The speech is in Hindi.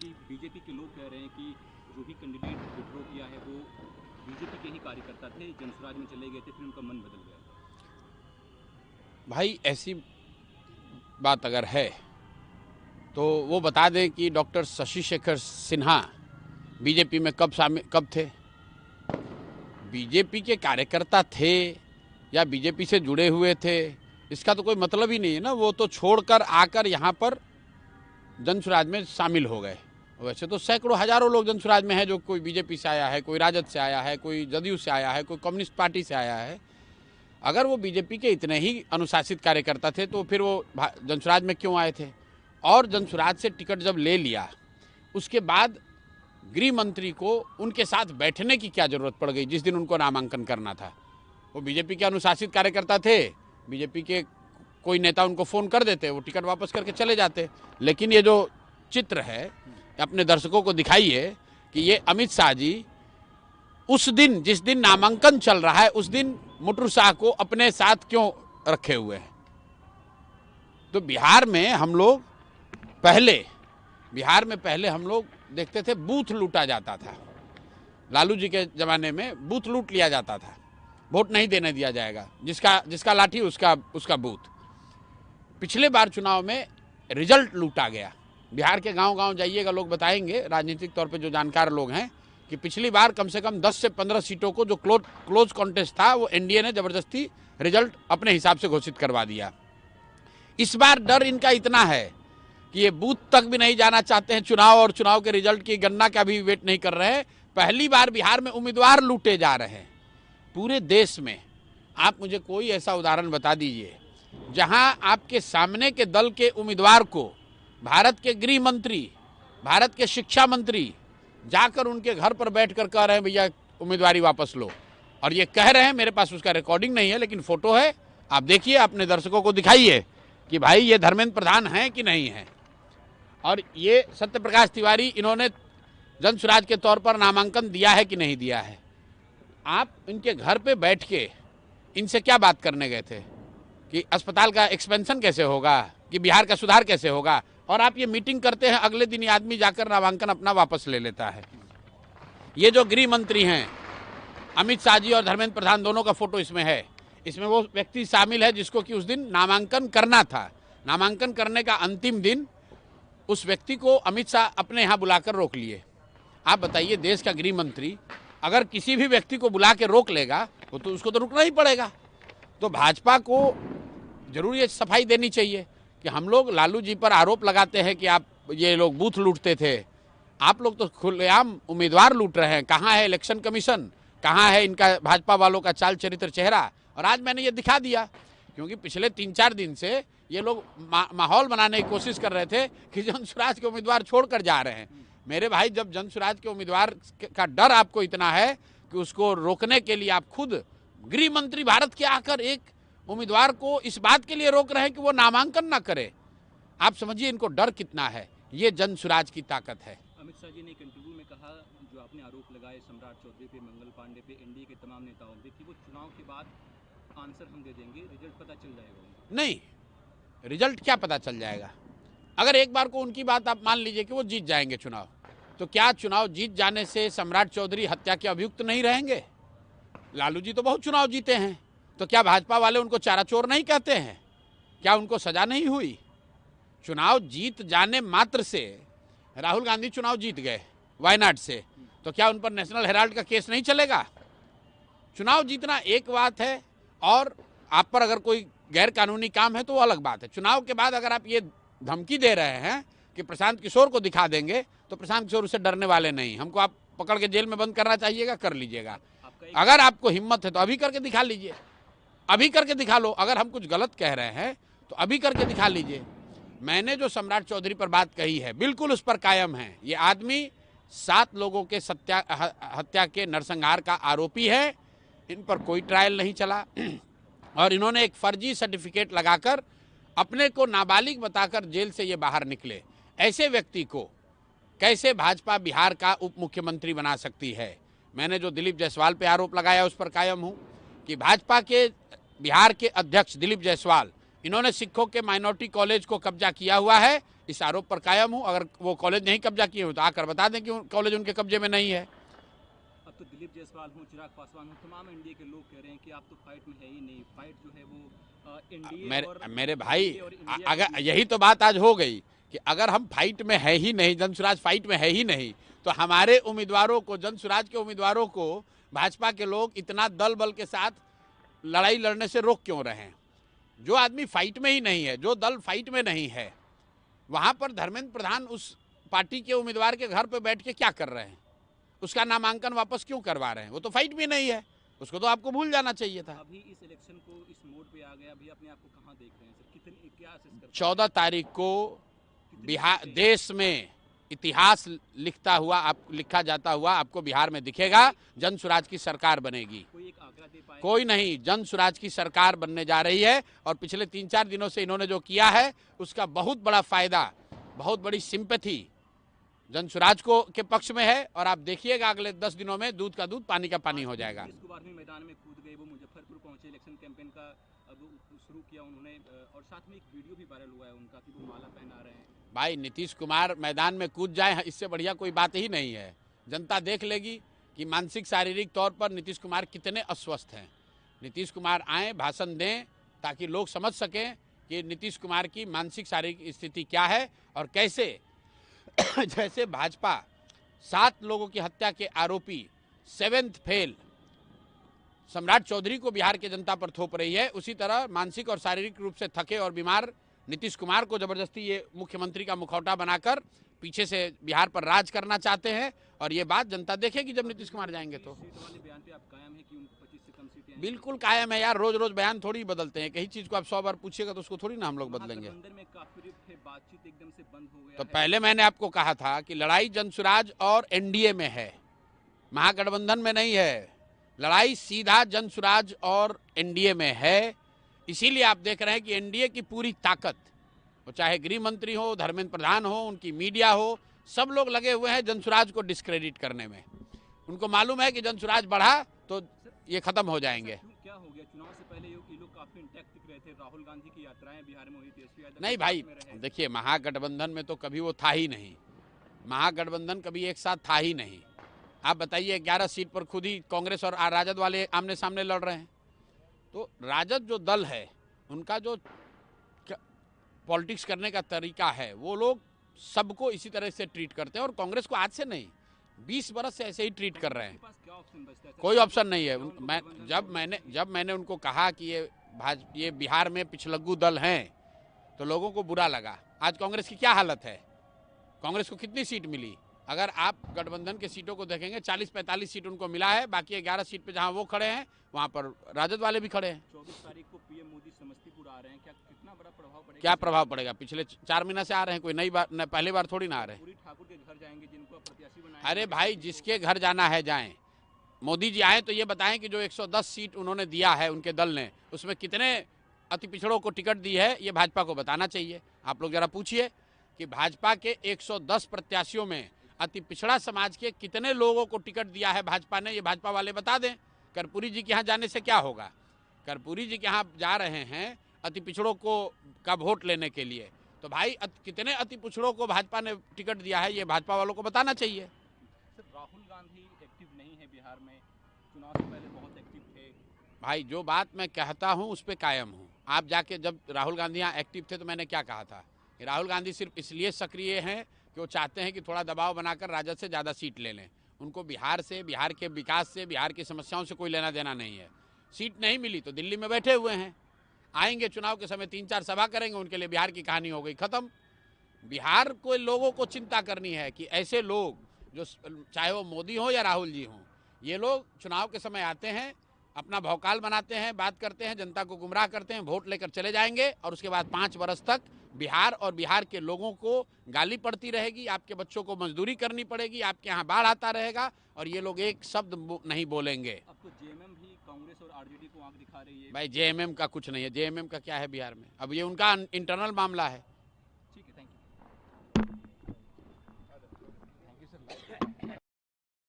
क्योंकि बीजेपी के लोग कह रहे हैं कि जो भी कैंडिडेट विड्रॉ किया है वो बीजेपी के ही कार्यकर्ता थे, जनसुराज में चले गए थे, फिर उनका मन बदल गया। भाई ऐसी बात अगर है तो वो बता दें कि डॉक्टर शशि शेखर सिन्हा बीजेपी में कब थे। बीजेपी के कार्यकर्ता थे या बीजेपी से जुड़े हुए थे, इसका तो कोई मतलब ही नहीं है ना। वो तो छोड़कर आकर यहाँ पर जनसुराज में शामिल हो गए। वैसे तो सैकड़ों हजारों लोग जनसुराज में हैं, जो कोई बीजेपी से आया है, कोई राजद से आया है, कोई जदयू से आया है, कोई कम्युनिस्ट पार्टी से आया है। अगर वो बीजेपी के इतने ही अनुशासित कार्यकर्ता थे तो फिर वो जनसुराज में क्यों आए थे। और जनसुराज से टिकट जब ले लिया उसके बाद गृह मंत्री को उनके साथ बैठने की क्या जरूरत पड़ गई जिस दिन उनको नामांकन करना था। वो बीजेपी के अनुशासित कार्यकर्ता थे, बीजेपी के कोई नेता उनको फ़ोन कर देते, वो टिकट वापस करके चले जाते। लेकिन ये जो चित्र है अपने दर्शकों को दिखाइए कि ये अमित शाह जी उस दिन जिस दिन नामांकन चल रहा है उस दिन मुटरू शाह को अपने साथ क्यों रखे हुए हैं। तो बिहार में पहले हम लोग देखते थे बूथ लूटा जाता था। लालू जी के ज़माने में बूथ लूट लिया जाता था, वोट नहीं देने दिया जाएगा, जिसका लाठी उसका बूथ। पिछले बार चुनाव में रिजल्ट लूटा गया। बिहार के गांव-गांव जाइएगा, लोग बताएंगे, राजनीतिक तौर पे जो जानकार लोग हैं, कि पिछली बार कम से कम 10 से 15 सीटों को जो क्लोज कॉन्टेस्ट था वो एनडीए ने जबरदस्ती रिजल्ट अपने हिसाब से घोषित करवा दिया। इस बार डर इनका इतना है कि ये बूथ तक भी नहीं जाना चाहते हैं चुनाव, और चुनाव के रिजल्ट की गणना का भी वेट नहीं कर रहे हैं। पहली बार बिहार में उम्मीदवार लूटे जा रहे हैं। पूरे देश में आप मुझे कोई ऐसा उदाहरण बता दीजिए जहां आपके सामने के दल के उम्मीदवार को भारत के गृह मंत्री, भारत के शिक्षा मंत्री जाकर उनके घर पर बैठकर कह रहे हैं भैया उम्मीदवारी वापस लो। और ये कह रहे हैं, मेरे पास उसका रिकॉर्डिंग नहीं है लेकिन फोटो है, आप देखिए, अपने दर्शकों को दिखाइए कि भाई ये धर्मेंद्र प्रधान हैं कि नहीं है। और ये सत्य प्रकाश तिवारी, इन्होंने जनसुराज के तौर पर नामांकन दिया है कि नहीं दिया है। आप इनके घर पे बैठ के इनसे क्या बात करने गए थे कि अस्पताल का एक्सपेंशन कैसे होगा, कि बिहार का सुधार कैसे होगा, और आप ये मीटिंग करते हैं, अगले दिन ये आदमी जाकर नामांकन अपना वापस ले लेता है। ये जो गृह मंत्री हैं अमित शाह जी और धर्मेंद्र प्रधान, दोनों का फोटो इसमें है। इसमें वो व्यक्ति शामिल है जिसको कि उस दिन नामांकन करना था। नामांकन करने का अंतिम दिन उस व्यक्ति को अमित शाह अपने यहाँ बुलाकर रोक लिए। आप बताइए, देश का गृह मंत्री अगर किसी भी व्यक्ति को बुला के रोक लेगा तो उसको तो रुकना ही पड़ेगा। तो भाजपा को जरूर ये सफाई देनी चाहिए कि हम लोग लालू जी पर आरोप लगाते हैं कि आप ये लोग बूथ लूटते थे, आप लोग तो खुलेआम उम्मीदवार लूट रहे हैं। कहाँ है इलेक्शन कमीशन, कहाँ है इनका भाजपा वालों का चाल चरित्र चेहरा। और आज मैंने ये दिखा दिया, क्योंकि पिछले 3-4 दिन से ये लोग माहौल बनाने की कोशिश कर रहे थे कि जनसुराज के उम्मीदवार छोड़कर जा रहे हैं। मेरे भाई, जब जनसुराज के उम्मीदवार का डर आपको इतना है कि उसको रोकने के लिए आप खुद गृह मंत्री भारत के आकर एक उम्मीदवार को इस बात के लिए रोक रहे हैं कि वो नामांकन ना करे, आप समझिए इनको डर कितना है। ये जनसुराज की ताकत है। अमित शाह जी ने एक इंटरव्यू में कहा, जो आपने आरोप लगाए सम्राट चौधरी पे, मंगल पांडे पे, एनडीए के तमाम नेताओं पे, कि वो चुनाव के बाद आंसर हम दे देंगे, रिजल्ट पता चल जाएगा। नहीं, रिजल्ट क्या पता चल जाएगा। अगर एक बार को उनकी बात आप मान लीजिए कि वो जीत जाएंगे चुनाव, तो क्या चुनाव जीत जाने से सम्राट चौधरी हत्या के अभियुक्त नहीं रहेंगे? लालू जी तो बहुत चुनाव जीते हैं, तो क्या भाजपा वाले उनको चारा चोर नहीं कहते हैं? क्या उनको सजा नहीं हुई? चुनाव जीत जाने मात्र से, राहुल गांधी चुनाव जीत गए वायनाड से, तो क्या उन पर नेशनल हेराल्ड का केस नहीं चलेगा? चुनाव जीतना एक बात है, और आप पर अगर कोई गैर कानूनी काम है तो वो अलग बात है। चुनाव के बाद अगर आप ये धमकी दे रहे हैं कि प्रशांत किशोर को दिखा देंगे, तो प्रशांत किशोर उससे डरने वाले नहीं। हमको आप पकड़ के जेल में बंद करना चाहिएगा, कर लीजिएगा। अगर आपको हिम्मत है तो अभी करके दिखा लीजिए, अभी करके दिखा लो। अगर हम कुछ गलत कह रहे हैं तो अभी करके दिखा लीजिए। मैंने जो सम्राट चौधरी पर बात कही है बिल्कुल उस पर कायम है। ये आदमी 7 लोगों के हत्या के नरसंहार का आरोपी है। इन पर कोई ट्रायल नहीं चला, और इन्होंने एक फर्जी सर्टिफिकेट लगाकर अपने को नाबालिग बताकर जेल से ये बाहर निकले। ऐसे व्यक्ति को कैसे भाजपा बिहार का उप मुख्यमंत्री बना सकती है? मैंने जो दिलीप जायसवाल पे आरोप लगाया उस पर कायम हूँ कि भाजपा के बिहार के अध्यक्ष दिलीप जायसवाल इन्होंने सिखों के माइनॉरिटी कॉलेज को कब्जा किया हुआ है, इस आरोप पर कायम हूं। अगर वो कॉलेज नहीं कब्जा किए हो तो आकर बता दें कि कॉलेज उनके कब्जे में नहीं है। अब तो दिलीप जायसवाल हूँ, चिराग पासवान हूँ, तमाम एनडीए के लोग कह रहे हैं कि आप तो फाइट में है ही नहीं। फाइट जो है वो एनडीए मेरे भाई, और इंडिया अगर यही तो बात आज हो गई कि अगर हम फाइट में है ही नहीं, जनसुराज फाइट में है ही नहीं, तो हमारे उम्मीदवारों को, जनसुराज के उम्मीदवारों को भाजपा के लोग इतना दल बल के साथ लड़ाई लड़ने से रोक क्यों रहे हैं? जो आदमी फाइट में ही नहीं है, जो दल फाइट में नहीं है, वहां पर धर्मेंद्र प्रधान उस पार्टी के उम्मीदवार के घर पर बैठ के क्या कर रहे हैं? उसका नामांकन वापस क्यों करवा रहे हैं? वो तो फाइट भी नहीं है, उसको तो आपको भूल जाना चाहिए था। अभी इस इलेक्शन को इस मोड पे आ गया, अभी अपने आप को कहाँ देख रहे हैं सर? कितनी क्या असेस करते हैं? 14 तारीख को बिहार देश में इतिहास लिखा जाता हुआ आपको बिहार में दिखेगा। जन सुराज की सरकार बनेगी। कोई एक आंकड़ा दे पाए? कोई नहीं, जन सुराज की सरकार बनने जा रही है। और पिछले 3-4 दिनों से इन्होंने जो किया है उसका बहुत बड़ा फायदा, बहुत बड़ी सिंपैथी जन सुराज को के पक्ष में है। और आप देखिएगा अगले 10 दिनों में दूध का दूध, पानी का पानी हो जाएगा। नीतीश कुमार भी मैदान में कूद गए, वो मुजफ्फरपुर पहुंचे, इलेक्शन कैंपेन का अब शुरू किया उन्होंने, और साथ में एक वीडियो भी वायरल हुआ है उनका कि वो माला पहना रहे हैं। भाई नीतीश कुमार मैदान में कूद जाए, इससे बढ़िया कोई बात ही नहीं है। जनता देख लेगी कि मानसिक शारीरिक तौर पर नीतीश कुमार कितने अस्वस्थ हैं। नीतीश कुमार आए, भाषण दें, ताकि लोग समझ सकें कि नीतीश कुमार की मानसिक शारीरिक स्थिति क्या है और कैसे जैसे भाजपा 7 लोगों की हत्या के आरोपी 7th फेल सम्राट चौधरी को बिहार की जनता पर थोप रही है, उसी तरह मानसिक और शारीरिक रूप से थके और बीमार नीतीश कुमार को जबरदस्ती ये मुख्यमंत्री का मुखौटा बनाकर पीछे से बिहार पर राज करना चाहते हैं। और ये बात जनता देखेगी जब नीतीश कुमार जाएंगे तो। सीट वाले बयान पे आप कायम है कि उनको 25 से कम सीटें हैं? बिल्कुल कायम है यार, रोज रोज बयान थोड़ी बदलते हैं। कहीं चीज को आप 100 बार पूछिएगा तो उसको थोड़ी ना हम लोग बदलेंगे। महागठबंधन में काफी बातचीत एकदम से बंद हो गया तो है। पहले मैंने आपको कहा था कि लड़ाई जनसुराज और एनडीए में है, महागठबंधन में नहीं है। लड़ाई सीधा जनसुराज और एनडीए में है। इसीलिए आप देख रहे हैं कि एनडीए की पूरी ताकत, वो चाहे गृह मंत्री हो, धर्मेंद्र प्रधान हो, उनकी मीडिया हो, सब लोग लगे हुए हैं जनसुराज को डिस्क्रेडिट करने में। उनको मालूम है कि जनसुराज बढ़ा तो ये खत्म हो जाएंगे। क्या हो गया? चुनाव से पहले ये लोग काफी इंटैक्ट दिख रहे थे। राहुल गांधी की यात्राएं बिहार में हुई, तेजस्वी यादव नहीं भाई, देखिए महागठबंधन में तो कभी वो था ही नहीं। महागठबंधन कभी एक साथ था ही नहीं। आप बताइए, 11 सीट पर खुद ही कांग्रेस और राजद वाले आमने सामने लड़ रहे हैं। तो राजद जो दल है, उनका जो पॉलिटिक्स करने का तरीका है, वो लोग सबको इसी तरह से ट्रीट करते हैं। और कांग्रेस को आज से नहीं, 20 बरस से ऐसे ही ट्रीट कर रहे हैं। क्या ऑप्शन बचता है? कोई ऑप्शन नहीं है। जब मैंने उनको कहा कि ये बिहार में पिछलग्गू दल हैं, तो लोगों को बुरा लगा। आज कांग्रेस की क्या हालत है? कांग्रेस को कितनी सीट मिली? अगर आप गठबंधन के सीटों को देखेंगे, 40-45 सीट उनको मिला है। बाकी 11 सीट पे जहां वो खड़े हैं, वहां पर राजद वाले भी खड़े हैं। 24 तारीख को पीएम मोदी समस्तीपुर आ रहे हैं, क्या कितना बड़ा प्रभाव पड़ेगा? क्या प्रभाव पड़ेगा? पिछले 4 महीने से आ रहे हैं, कोई नई बात, पहली बार थोड़ी ना आ रहे हैं। पूरी ठाकुर के घर जाएंगे, जिनको प्रत्याशी बनाएंगे। अरे भाई, जिसके घर जाना है जाएं। मोदी जी आए तो ये बताएं कि जो 110 सीट उन्होंने दिया है उनके दल ने, उसमें कितने अति पिछड़ों को टिकट दी है, ये भाजपा को बताना चाहिए। आप लोग जरा पूछिए कि भाजपा के 110 प्रत्याशियों में अति पिछड़ा समाज के कितने लोगों को टिकट दिया है भाजपा ने, ये भाजपा वाले बता दें। कर्पूरी जी के यहाँ जाने से क्या होगा? कर्पूरी जी के यहाँ जा रहे हैं अति पिछड़ों का वोट लेने के लिए, तो भाई कितने अति पिछड़ों को भाजपा ने टिकट दिया है, ये भाजपा वालों को बताना चाहिए। सर, राहुल गांधी एक्टिव नहीं है बिहार में, चुनाव से पहले बहुत एक्टिव थे। भाई, जो बात मैं कहता हूँ उस पर कायम हूँ। आप जाके, जब राहुल गांधी यहाँ एक्टिव थे तो मैंने क्या कहा था कि राहुल गांधी सिर्फ इसलिए सक्रिय हैं कि वो चाहते हैं कि थोड़ा दबाव बनाकर राजद से ज़्यादा सीट ले लें। उनको बिहार से, बिहार के विकास से, बिहार की समस्याओं से कोई लेना देना नहीं है। सीट नहीं मिली तो दिल्ली में बैठे हुए हैं, आएंगे चुनाव के समय 3-4 सभा करेंगे, उनके लिए बिहार की कहानी हो गई खत्म। बिहार को लोगों को चिंता करनी है कि ऐसे लोग जो, चाहे वो मोदी हो या राहुल जी हों, ये लोग चुनाव के समय आते हैं, अपना भौकाल बनाते हैं, बात करते हैं, जनता को गुमराह करते हैं, वोट लेकर चले जाएंगे और उसके बाद 5 वर्ष तक बिहार और बिहार के लोगों को गाली पड़ती रहेगी, आपके बच्चों को मजदूरी करनी पड़ेगी, आपके यहाँ बाढ़ आता रहेगा और ये लोग एक शब्द नहीं बोलेंगे। अब तो जेएमएम भी कांग्रेस और आरजेडी को आंख दिखा रही है। भाई, जेएमएम का कुछ नहीं है। जेएमएम का क्या है बिहार में? अब ये उनका इंटरनल मामला है।